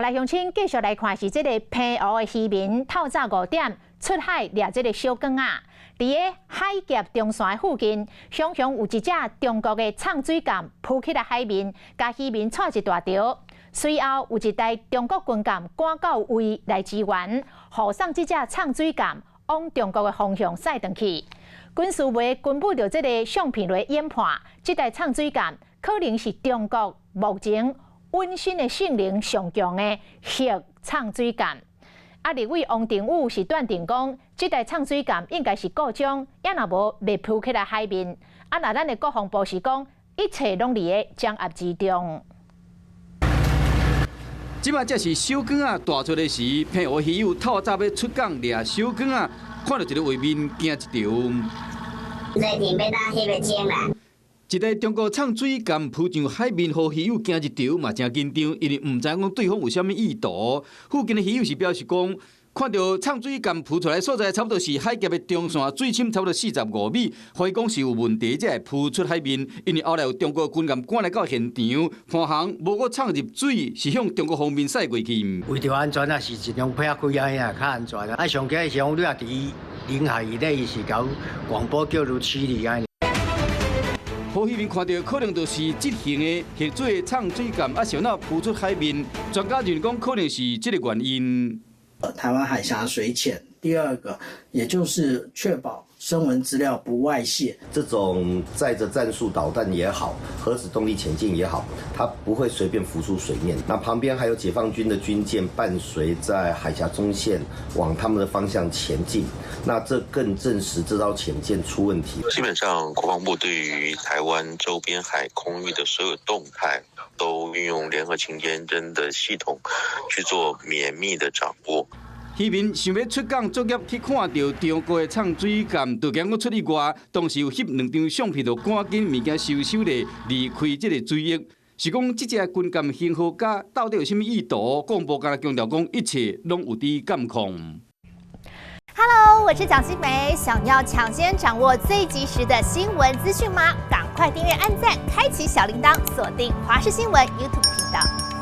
来，乡亲继续来看是这个澎湖的渔民透早5点出海掠这个小竿啊。伫个海峡中线附近，常常有一只中国的唱水艦浮起来海面，甲渔民带一大条。随后有一台中国军舰赶到位来支援，护送这只唱水艦往中国的方向驶转去。军事会根据着这个相片来研判，这台唱水艦可能是中国目前温馨的性能上强的核唱水艦。立委王定宇是断定讲，这台唱水艦应该是故障，也若无未浮起来海面。那咱的国防部是讲，一切拢伫个掌握之中。即马才是小竿啊大出的时，澎湖渔友透早要出港掠小竿啊，看到一个画面惊一条。在顶要当翕个景啦。一台中国唱水艦浮上海面，互渔友惊一条嘛，真紧张，因为唔知讲对方有啥物意图。附近的渔友是表示讲，看到唱水艦浮出来所在，差不多是海峡的中线，水深差不多45米，怀疑讲是有问题，才会浮出海面。因为后来有中国军舰赶来到现场，看航无搁插入水，是向中国方面驶过去。为着安全啊，是尽量配合开啊，遐较安全啊。啊，上计是讲你若伫领海以内，伊是搞广播叫入驱离啊。好渔民看到可能就是这型的核水唱水艦啊，想到浮出海面，专家认为讲可能是这个原因。台湾海峡水浅，第二个也就是确保声纹资料不外泄。这种载着战术导弹也好，核子动力潜舰也好，它不会随便浮出水面。那旁边还有解放军的军舰伴随在海峡中线往他们的方向前进，那这更证实这艘潜舰出问题。基本上，国防部对于台湾周边海空域的所有动态，都运用联合情监侦的系统去做绵密的掌握。渔民想要出港作业去看到中国的唱水艦，就惊我出去外，当时有翕2张相片，就赶紧物件收咧离开这个水域。是讲这只军舰型号甲到底有啥物意图？国防部敢强调讲，一切拢有伫监控。Hello， 我是蒋欣梅。想要抢先掌握最及时的新闻资讯吗？赶快订阅、按赞、开启小铃铛，锁定华视新闻 YouTube 频道。